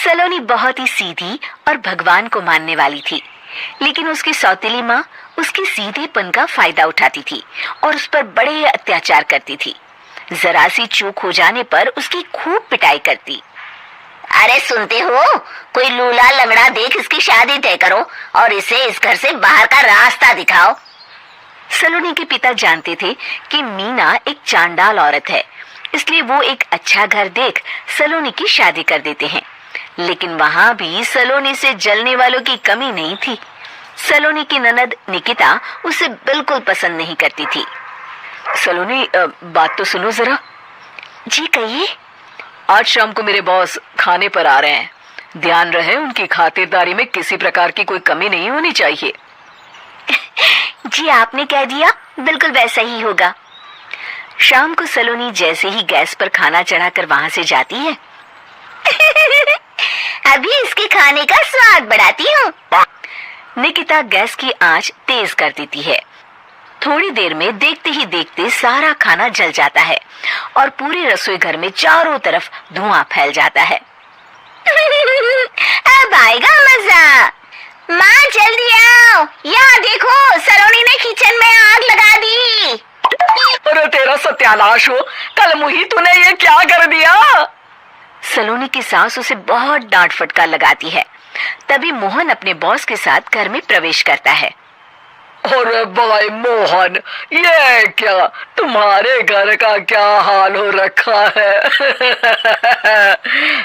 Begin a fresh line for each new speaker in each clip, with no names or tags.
सलोनी बहुत ही सीधी और भगवान को मानने वाली थी, लेकिन उसकी सौतेली माँ उसके सीधेपन का फायदा उठाती थी और उस पर बड़े अत्याचार करती थी। जरा सी चूक हो जाने पर उसकी खूब पिटाई करती।
अरे सुनते हो, कोई लूला लंगड़ा देख इसकी शादी तय करो और इसे इस घर से बाहर का रास्ता दिखाओ।
सलोनी के पिता जानते थे कि मीना एक चांडाल औरत है, इसलिए वो एक अच्छा घर देख सलोनी की शादी कर देते हैं। लेकिन वहां भी सलोनी से जलने वालों की कमी नहीं थी। सलोनी की ननद निकिता उसे बिल्कुल पसंद नहीं करती थी। सलोनी, बात तो सुनो जरा।
जी कहिए।
आज शाम को मेरे बॉस खाने पर आ रहे हैं। ध्यान रहे उनकी खातिरदारी में किसी प्रकार की कोई कमी नहीं होनी चाहिए।
जी आपने कह दिया, बिल्कुल वैसा ही होगा।
शाम को सलोनी जैसे ही गैस पर खाना चढ़ाकर वहां से जाती है
अभी इसके खाने का स्वाद बढ़ाती हूँ।
निकिता गैस की आंच तेज कर देती है। थोड़ी देर में देखते ही देखते सारा खाना जल जाता है और पूरे रसोई घर में चारों तरफ धुआं फैल जाता है।
अब आएगा मजा। माँ जल्दी आओ, यहाँ देखो सलोनी ने किचन में आग लगा दी।
अरे तेरा सत्यानाश हो, कल मुही तूने ये क्या कर दिया? सलोनी की सास उसे बहुत डांट फटकार लगाती है। तभी मोहन अपने बॉस के साथ घर में प्रवेश करता है। अरे भाई मोहन, ये क्या, तुम्हारे घर का क्या हाल हो रखा है?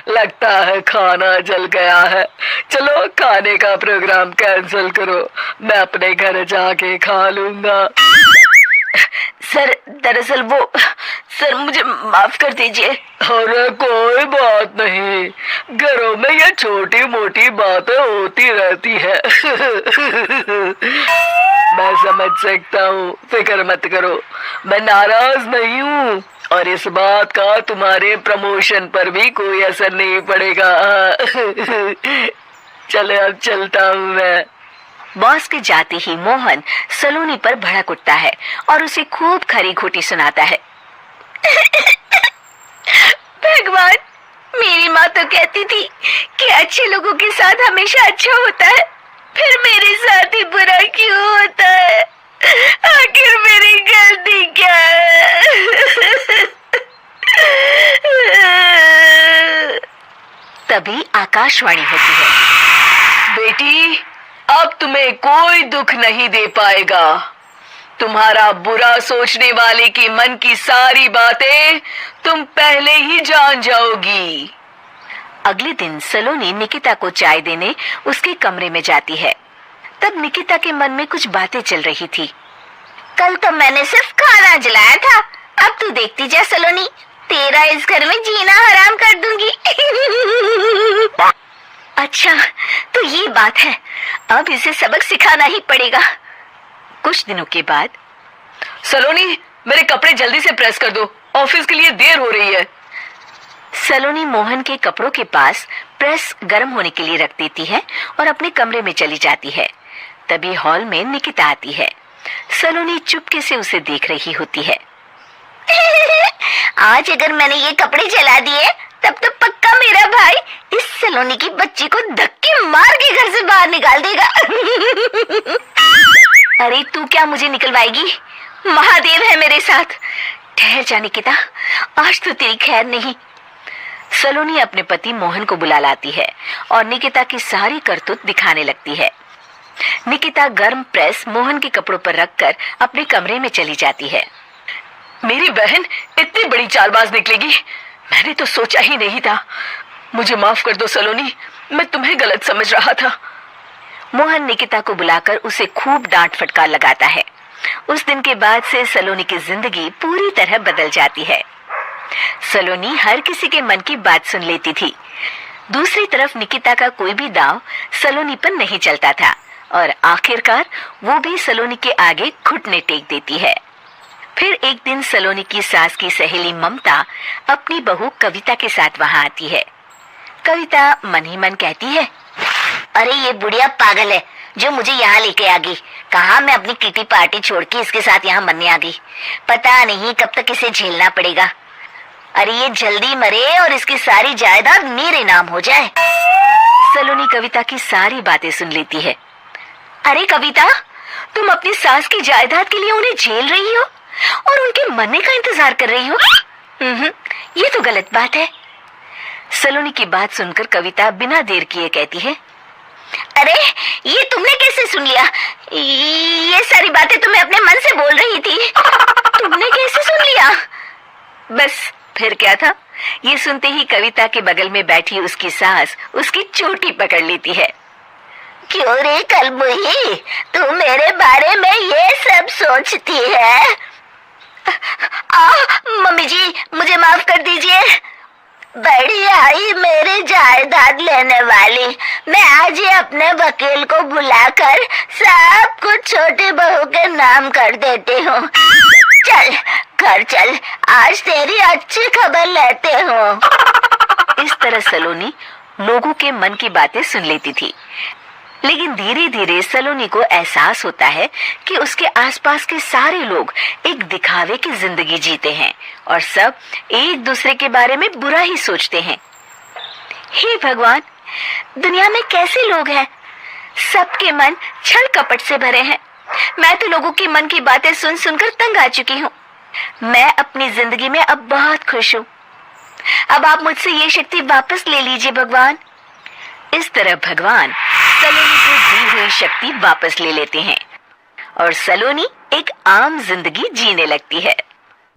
लगता है खाना जल गया है। चलो खाने का प्रोग्राम कैंसिल करो, मैं अपने घर जाके खा लूंगा। सर दरअसल सर मुझे माफ कर दीजिए। अरे कोई बात नहीं, घरों में ये छोटी मोटी बातें होती रहती है। मैं समझ सकता हूँ, फिक्र मत करो, मैं नाराज नहीं हूँ और इस बात का तुम्हारे प्रमोशन पर भी कोई असर नहीं पड़ेगा। चले अब चलता हूँ मैं। बॉस के जाते ही मोहन सलोनी पर भड़क उठता है और उसे खूब खरी खोटी सुनाता है।
भगवान, मेरी माँ तो कहती थी कि अच्छे लोगों के साथ हमेशा अच्छा होता है, फिर मेरे साथ ही बुरा क्यों होता है? आखिर मेरी गलती क्या है?
तभी आकाशवाणी होती है। बेटी, अब तुम्हें कोई दुख नहीं दे पाएगा। तुम्हारा बुरा सोचने वाले के मन की सारी बातें तुम पहले ही जान जाओगी। अगले दिन सलोनी निकिता को चाय देने उसके कमरे में जाती है। तब निकिता के मन में कुछ बातें चल रही थी।
कल तो मैंने सिर्फ खाना जलाया था, अब तू देखती जा सलोनी, तेरा इस घर में जीना हराम कर दूंगी।
अच्छा, तो ये बात है, अब इसे सबक सिखाना ही पड़ेगा। कुछ दिनों के बाद, सलोनी मेरे कपड़े जल्दी से प्रेस कर दो, ऑफिस के लिए देर हो रही है। सलोनी मोहन के कपड़ों के पास प्रेस गर्म होने के लिए रख देती है और अपने कमरे में चली जाती है। तभी हॉल में निकिता आती है। सलोनी चुपके से उसे देख रही होती है।
आज अगर मैंने ये कपड़े जला दिए तब तो पक्का मेरा भाई इस सलोनी की बच्ची को धक्के मार के घर से बाहर निकाल देगा।
अरे तू क्या मुझे निकलवाएगी? महादेव है मेरे साथ। ठहर जा निकिता, आज तो तेरी खैर नहीं। सलोनी अपने पति मोहन को बुला लाती है और निकिता की सारी करतूत दिखाने लगती है। निकिता गर्म प्रेस मोहन के कपड़ों पर रखकर अपने कमरे में चली जाती है। मेरी बहन इतनी बड़ी चालबाज निकलेगी, मैंने तो सोचा ही नहीं था। मुझे माफ कर दो सलोनी, मैं तुम्हें गलत समझ रहा था। मोहन निकिता को बुलाकर उसे खूब डांट फटकार लगाता है। उस दिन के बाद से सलोनी की जिंदगी पूरी तरह बदल जाती है। सलोनी हर किसी के मन की बात सुन लेती थी। दूसरी तरफ निकिता का कोई भी दांव सलोनी पर नहीं चलता था और आखिरकार वो भी सलोनी के आगे घुटने टेक देती है। फिर एक दिन सलोनी की सास की सहेली ममता अपनी बहू कविता के साथ वहां आती है। कविता मन ही मन कहती है,
अरे ये बुढ़िया पागल है जो मुझे यहाँ लेके आ गई। कहा मैं अपनी किटी पार्टी छोड़ के इसके साथ यहाँ मरने आ गई। पता नहीं कब तक इसे झेलना पड़ेगा। अरे ये जल्दी मरे और इसकी सारी जायदाद मेरे नाम हो जाए।
सलोनी कविता की सारी बातें सुन लेती है। अरे कविता, तुम अपनी सास की जायदाद के लिए उन्हें झेल रही हो और उनके मरने का इंतजार कर रही हो। ये तो गलत बात है। सलोनी की बात सुनकर कविता बिना देर किए कहती है,
अरे ये तुमने कैसे सुन लिया? ये सारी बातें तुम्हें अपने मन से बोल रही थी।
तुमने कैसे सुन लिया? बस फिर क्या था, ये सुनते ही कविता के बगल में बैठी उसकी सास उसकी चोटी पकड़ लेती है।
क्यों रे कलमुही, तू मेरे बारे में ये सब सोचती है? मम्मी जी, मुझे माफ कर दीजिए। बड़ी आई मेरी जायदाद लेने वाली, मैं आज ही अपने वकील को बुलाकर सब कुछ छोटी बहू के नाम कर देती हूँ। चल घर चल, आज तेरी अच्छी खबर लेते हूँ।
इस तरह सलोनी लोगों के मन की बातें सुन लेती थी, लेकिन धीरे धीरे सलोनी को एहसास होता है कि उसके आसपास के सारे लोग एक दिखावे की जिंदगी जीते हैं और सब एक दूसरे के बारे में बुरा ही सोचते हैं। हे भगवान, दुनिया में कैसे लोग हैं? सबके मन छल कपट से भरे हैं। मैं तो लोगों के मन की बातें सुन सुनकर तंग आ चुकी हूँ। मैं अपनी जिंदगी में अब बहुत खुश हूँ। अब आप मुझसे ये शक्ति वापस ले लीजिए भगवान। इस तरह भगवान सलोनी को दी हुई शक्ति वापस ले लेते हैं और सलोनी एक आम जिंदगी जीने लगती है।